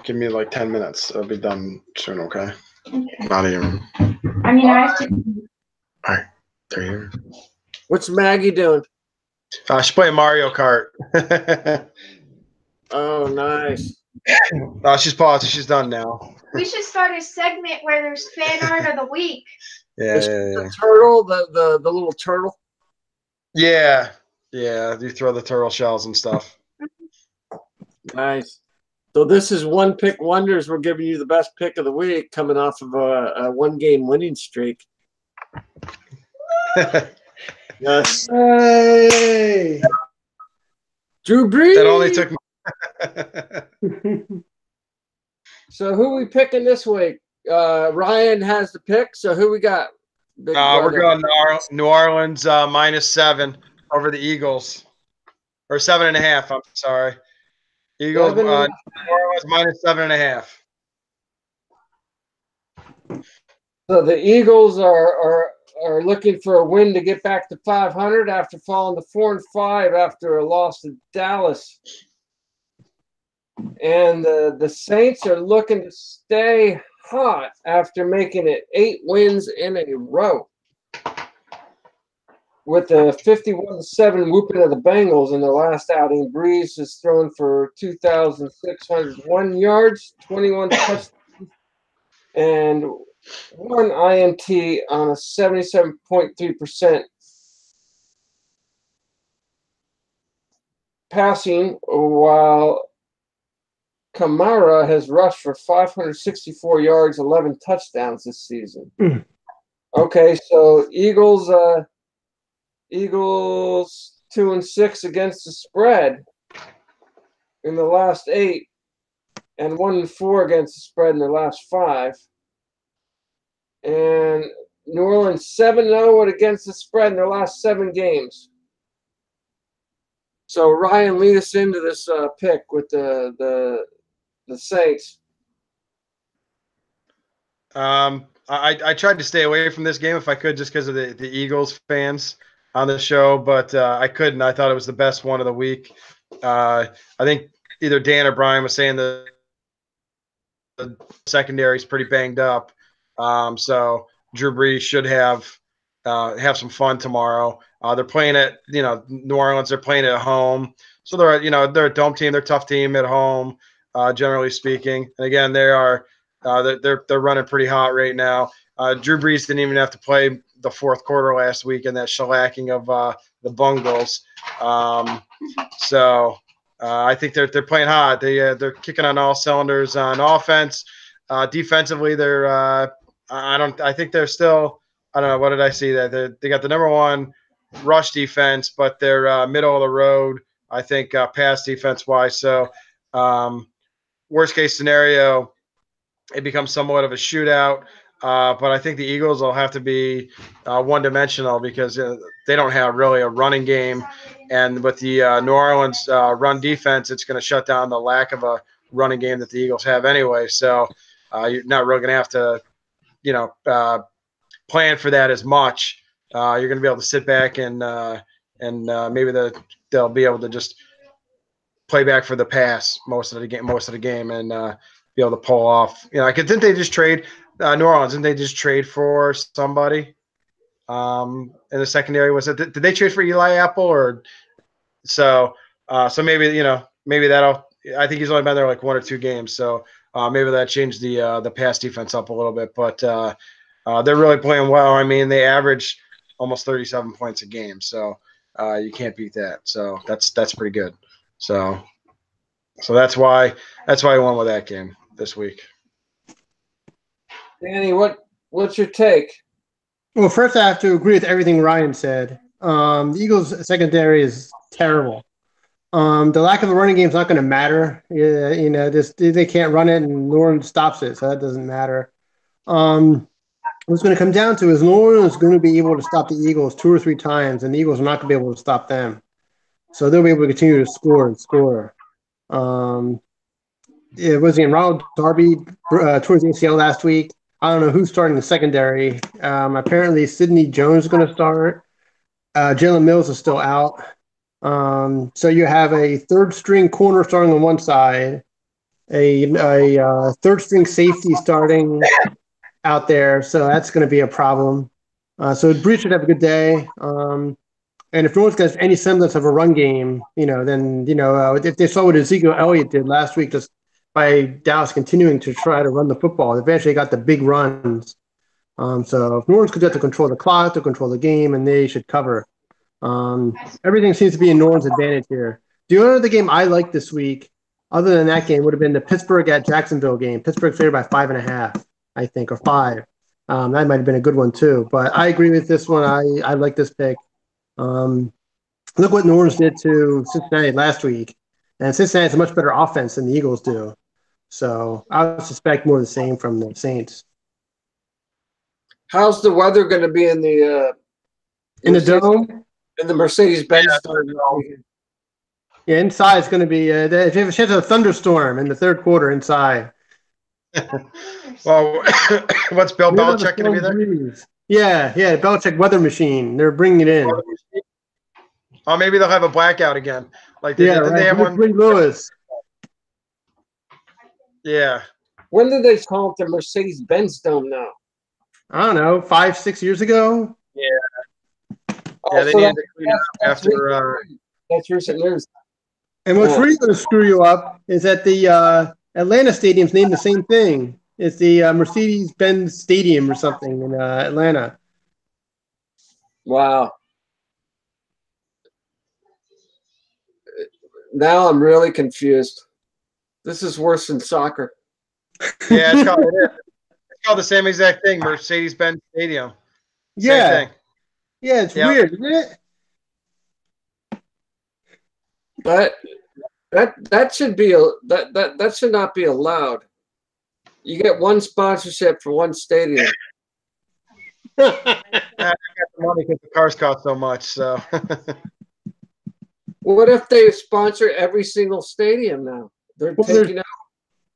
Give me like 10 minutes. It'll be done soon, okay? Okay. Not even. I mean, I have to. All right. They're here. What's Maggie doing? She's playing Mario Kart. Oh, nice. She's paused. She's done now. We should start a segment where there's fan art of the week. Yeah. The turtle, the little turtle. Yeah. You throw the turtle shells and stuff. Nice. So this is One Pick Wonders. We're giving you the best pick of the week, coming off of a one-game winning streak. Yes. Hey. Drew Brees. That only took me. So who we picking this week? Ryan has the pick. So who we got? We're going New Orleans -7 over the Eagles, or 7.5. I'm sorry, Eagles. New Orleans -7.5. So the Eagles are looking for a win to get back to 500 after falling to 4-5 after a loss to Dallas. And the Saints are looking to stay hot after making it 8 wins in a row. With the 51-7 whooping of the Bengals in the last outing, Brees has thrown for 2,601 yards, 21 touchdowns, and 1 INT on a 77.3% passing, while Kamara has rushed for 564 yards, 11 touchdowns this season. Okay, so Eagles 2-6 against the spread in the last 8, and 1-4 against the spread in the last 5. And New Orleans 7-0 against the spread in their last 7 games. So Ryan, lead us into this pick with the Saints. I tried to stay away from this game if I could, just because of the Eagles fans on the show, but I couldn't. I thought it was the best one of the week. I think either Dan or Brian was saying the secondary is pretty banged up, so Drew Brees should have some fun tomorrow. They're playing at New Orleans. They're playing at home, so they're a dome team. They're a tough team at home, generally speaking. And again, they are they're running pretty hot right now. Drew Brees didn't even have to play the fourth quarter last week in that shellacking of the Bungles. So I think they're playing hot. They're kicking on all cylinders on offense. Defensively, I think they're still. I don't know. What did I see? That they got the number 1 rush defense, but they're middle of the road. I think pass defense wise. So worst case scenario, it becomes somewhat of a shootout. But I think the Eagles will have to be one-dimensional because they don't have really a running game. And with the New Orleans run defense, it's going to shut down the lack of a running game that the Eagles have anyway. So you're not really going to have to, plan for that as much. You're going to be able to sit back and maybe they'll be able to just play back for the pass most of the game and be able to pull off. Didn't they just trade New Orleans? Didn't they just trade for somebody in the secondary? Did they trade for Eli Apple or so? So maybe that'll. I think he's only been there like 1 or 2 games, so maybe that changed the pass defense up a little bit. But they're really playing well. I mean, they average almost 37 points a game, so you can't beat that. So that's pretty good. So that's why I won with that game this week. Danny, what's your take? Well, first I have to agree with everything Ryan said. The Eagles' secondary is terrible. The lack of a running game is not going to matter. They can't run it, and New Orleans stops it, so that doesn't matter. What's going to come down to is New Orleans is going to be able to stop the Eagles 2 or 3 times, and the Eagles are not going to be able to stop them. So they'll be able to continue to score and score. It was Ronald Darby towards the ACL last week. I don't know who's starting the secondary. Apparently, Sidney Jones is going to start. Jalen Mills is still out. So you have a third-string corner starting on one side, third string safety starting out there, so that's going to be a problem. So Brees should have a good day. And if North gets any semblance of a run game, then if they saw what Ezekiel Elliott did last week, just by Dallas continuing to try to run the football, eventually got the big runs. So if New Orleans could get to control the clock, to control the game, and they should cover. Everything seems to be in New Orleans' advantage here. The only other game I liked this week, other than that game, would have been the Pittsburgh at Jacksonville game. Pittsburgh favored by 5.5, I think, or 5. That might have been a good one too. But I agree with this one. I like this pick. Look what New Orleans did to Cincinnati last week. And Cincinnati has a much better offense than the Eagles do. So I would suspect more of the same from the Saints. How's the weather going to be in the Dome? In the Mercedes-Benz Dome? Yeah, inside it's going to be they have a chance of a thunderstorm in the third quarter inside. Well, what's Bill Belichick going to be there? Breeze. Yeah, Belichick weather machine. They're bringing it in. Oh, maybe they'll have a blackout again. Like they did. Right. They have one. Lewis. Yeah. When did they call it the Mercedes-Benz Dome now? I don't know, 5-6 years ago. Yeah. Yeah, they needed to clean it up after. That's recent news. And what's really going to screw you up is that the Atlanta Stadium's named the same thing. It's the Mercedes-Benz Stadium or something in Atlanta. Wow. Now I'm really confused. This is worse than soccer. Yeah, it's called the same exact thing, Mercedes-Benz Stadium. Yeah. Same thing. Yeah, it's weird, isn't it? That should be that should not be allowed. You get one sponsorship for one stadium. I got the money because the cars cost so much. So. What if they sponsor every single stadium now? They're taking out.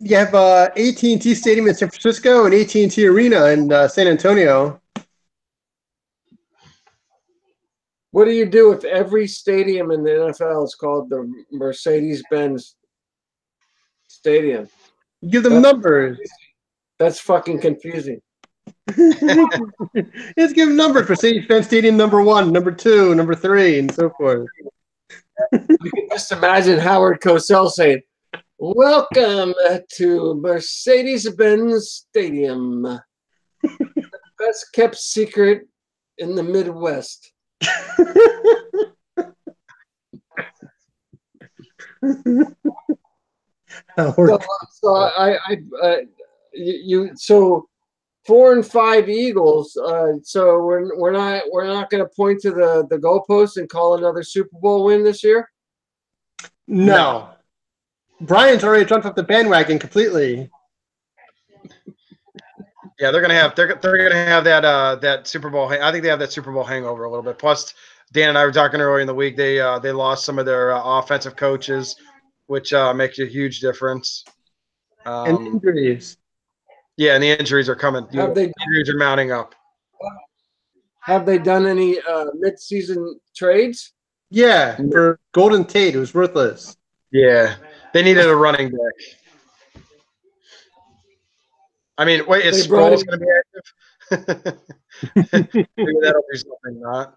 You have AT&T Stadium in San Francisco and AT&T Arena in San Antonio. What do you do if every stadium in the NFL is called the Mercedes-Benz Stadium? You give them numbers. That's fucking confusing. Just give them numbers for Mercedes-Benz Stadium number 1, number 2, number 3, and so forth. You can just imagine Howard Cosell saying, "Welcome to Mercedes-Benz Stadium, the best kept secret in the Midwest." So 4 and 5 Eagles. So we're not going to point to the goalpost and call another Super Bowl win this year. No. Brian's already jumped up the bandwagon completely. Yeah, they're gonna have that Super Bowl. I think they have that Super Bowl hangover a little bit. Plus, Dan and I were talking earlier in the week. They lost some of their offensive coaches, which makes a huge difference. And injuries. Yeah, and the injuries are coming. Injuries are mounting up. Have they done any mid-season trades? Yeah, for Golden Tate, it was worthless. Yeah, they needed a running back. I mean, wait, is Sproles going to be active? Maybe that'll be something, not.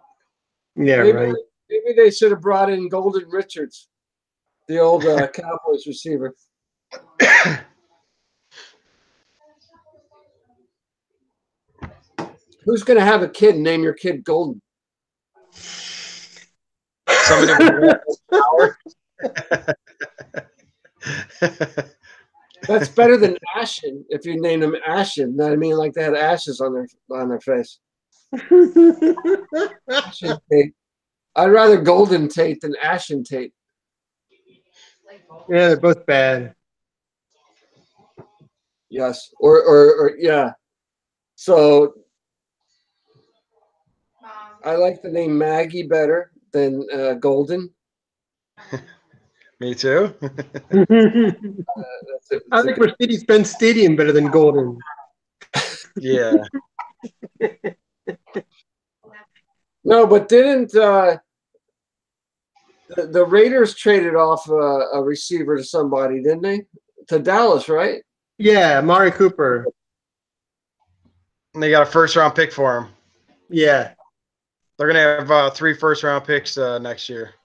Yeah, right. Maybe they should have brought in Golden Richards, the old Cowboys receiver. Who's going to have a kid and name your kid Golden? Somebody with power. That's better than Ashen if you name them Ashen. I mean, like they had ashes on their face. Ashen Tate. I'd rather Golden Tate than Ashen Tate. Yeah, they're both bad. Yes, or yeah. So I like the name Maggie better than Golden. Me too. I think Mercedes-Benz Stadium better than Golden. Yeah. No, but didn't the Raiders traded off a receiver to somebody, didn't they? to Dallas, right? Yeah, Amari Cooper. And they got a first-round pick for him. Yeah, They're gonna have 3 first-round picks next year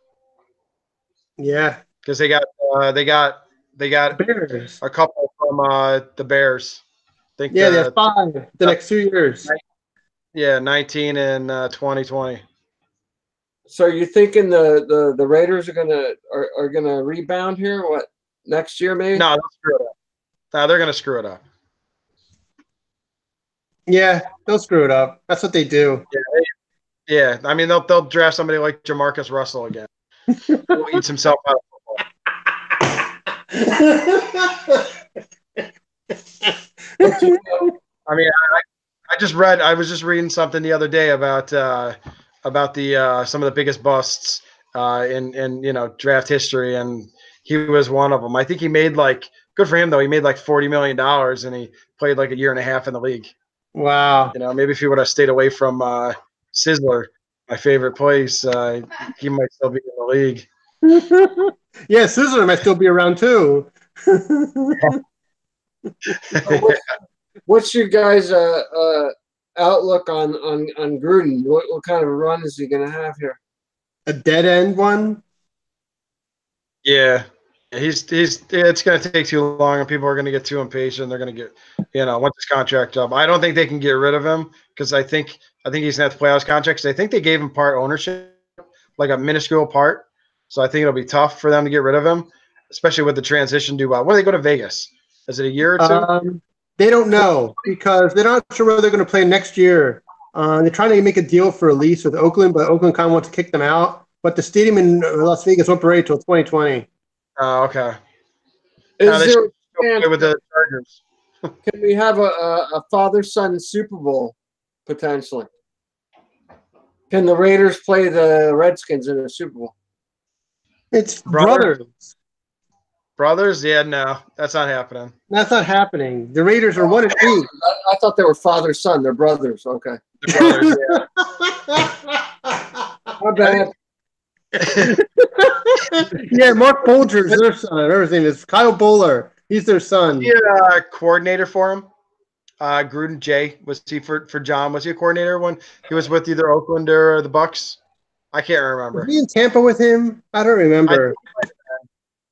yeah. because they got Bears. a couple from the Bears. I think Yeah, they have 5 the next 2 years. 19 and 2020. So you're thinking the Raiders are gonna rebound here? What, next year maybe? No, they'll screw it up. No, they're gonna screw it up. Yeah, they'll screw it up. That's what they do. Yeah, I mean they'll draft somebody like Jamarcus Russell again. Who eats himself out of football. I mean, I was just reading something the other day about the some of the biggest busts in draft history, and he was one of them. I think he made good for him though. He made like $40 million, and he played like a year and a half in the league. Wow. Maybe if he would have stayed away from Sizzler, my favorite place, he might still be in the league. Yeah, Sizzler might still be around too. What's your guys' outlook on Gruden? What kind of a run is he going to have here? A dead end one? Yeah. It's going to take too long, and people are going to get too impatient. They're going to get, once his contract up. I don't think they can get rid of him because I think he's going to have to play out his contract. Because I think they gave him part ownership, like a minuscule part. So I think it'll be tough for them to get rid of him, especially with the transition due. When do they go to Vegas? Is it a year or two? They don't know because they're not sure whether they're going to play next year. They're trying to make a deal for a lease with Oakland, but Oakland kind of wants to kick them out. But the stadium in Las Vegas won't be ready until 2020. Oh, okay. Is there a play with the Chargers? Can we have a father-son Super Bowl potentially? Can the Raiders play the Redskins in a Super Bowl? It's brothers. Brothers? Yeah, no, that's not happening. That's not happening. The Raiders are 1-8. I thought they were father-son. They're brothers. Okay. They're brothers, My bad. Yeah, Mark Bolger's their son. Everything is Kyle Bowler. He's their son. Yeah, coordinator for him. Gruden Jay was he for John? Was he a coordinator when he was with either Oakland or the Bucks? I can't remember. Was he in Tampa with him? I don't remember.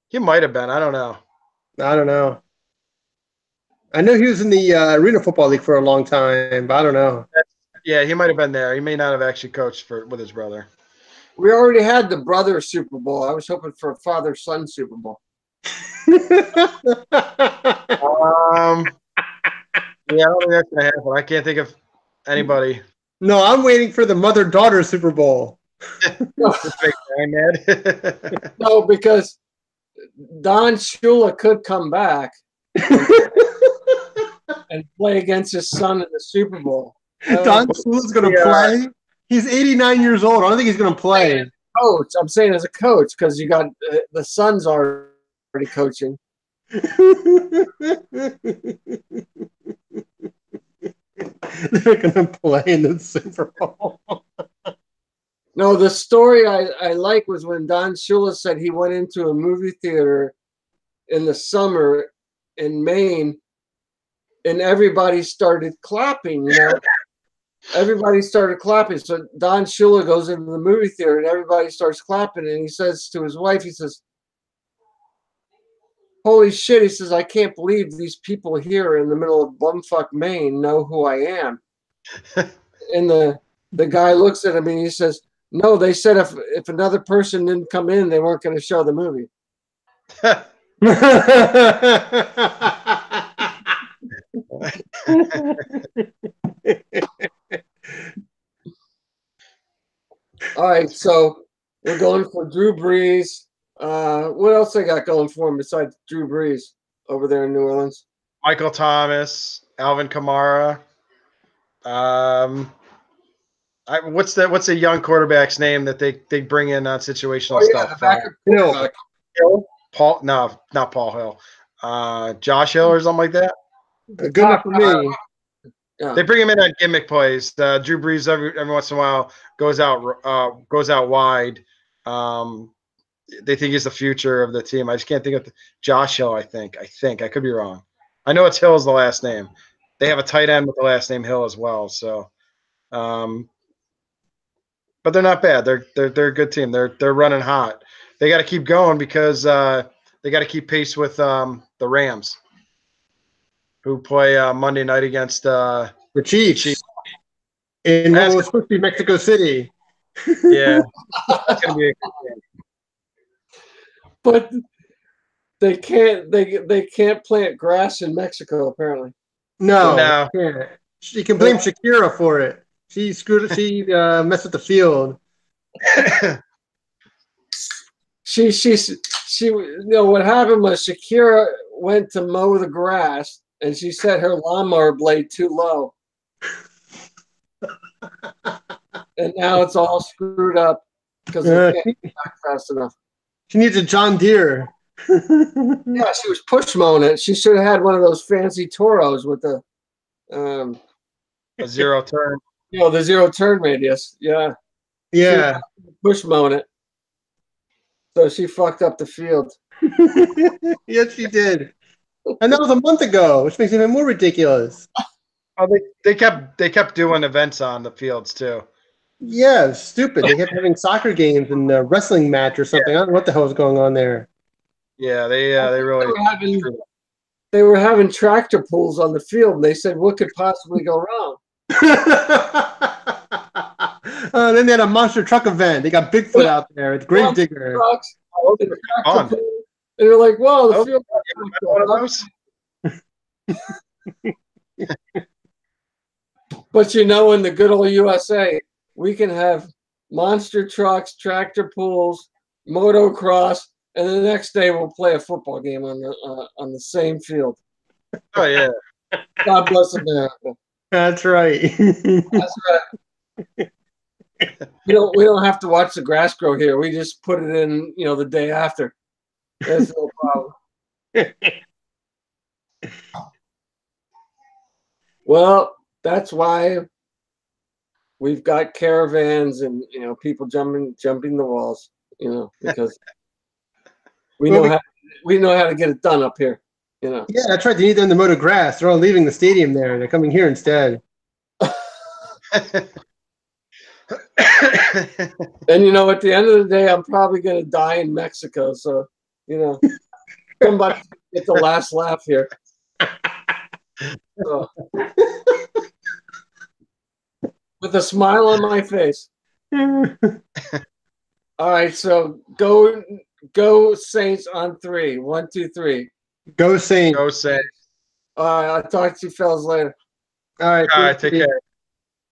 He might have been. I don't know. I know he was in the Arena Football League for a long time, but I don't know. Yeah, he might have been there. He may not have actually coached with his brother. We already had the brother Super Bowl. I was hoping for a father-son Super Bowl. Yeah, I don't think that's gonna happen. I can't think of anybody. No, I'm waiting for the mother-daughter Super Bowl. Just make me mad. No, because Don Shula could come back and play against his son in the Super Bowl. Don Shula's going to play? He's 89 years old. I don't think he's going to play. Coach, I'm saying as a coach because you got the son's already coaching. They're going to play in the Super Bowl. No, the story I like was when Don Shula said he went into a movie theater in the summer in Maine and everybody started clapping, Everybody started clapping. So Don Shula goes into the movie theater and everybody starts clapping. And he says to his wife, he says, "Holy shit," he says, "I can't believe these people here in the middle of bumfuck Maine know who I am." And the guy looks at him and he says, "No, they said if another person didn't come in, they weren't going to show the movie." All right, so we're going for Drew Brees. What else they got going for him besides Drew Brees over there in New Orleans? Michael Thomas, Alvin Kamara. What's the young quarterback's name that they bring in on situational stuff? The backup quarterback. Hill? Paul? No, not Paul Hill. Josh Hill or something like that. Good enough for me. Yeah. They bring him in on gimmick plays. Drew Brees every once in a while goes out wide. they think he's the future of the team. I just can't think of Josh Hill. I think I could be wrong. I know it's Hill is the last name. They have a tight end with the last name Hill as well. So, but they're not bad. They're a good team. They're running hot. They got to keep going because they got to keep pace with the Rams, who play Monday night against The Chiefs. In what was supposed to be Mexico City. Yeah, it's gonna be a good game. But they can't plant grass in Mexico apparently. No. They can't. You can blame Shakira for it. She messed with the field. What happened was Shakira went to mow the grass and she set her lawnmower blade too low. And now it's all screwed up because they can't get back fast enough. She needs a John Deere. Yeah, she was push mowing it. She should have had one of those fancy Toros with the a zero turn. The zero turn radius. Yeah. Yeah. Push mowing it. So she fucked up the field. Yes, she did. And that was a month ago, which makes it even more ridiculous. Oh, they kept doing events on the fields too. Yeah, it's stupid. They kept having soccer games and a wrestling match or something. I don't know what the hell was going on there. Yeah, they really. They were having tractor pulls on the field, and they said, "What could possibly go wrong?" Then they had a monster truck event. They got Bigfoot out there. It's Gravedigger. Trucks, and they're like, "Whoa, the field." One of those? But in the good old USA, we can have monster trucks, tractor pulls, motocross, and the next day we'll play a football game on the same field. Oh yeah. God bless America. That's right. That's right. We don't have to watch the grass grow here. We just put it in, the day after. There's no problem. Well, that's why we've got caravans and people jumping the walls, because we know how to get it done up here, Yeah, that's right. They need them to mow the grass. They're all leaving the stadium there. They're coming here instead. And at the end of the day, I'm probably gonna die in Mexico. So, somebody get the last laugh here. So, with a smile on my face. All right, so go Saints on 3. 1, 2, 3. Go Saints. Go Saints. All right, I'll talk to you fellas later. All right, Take care.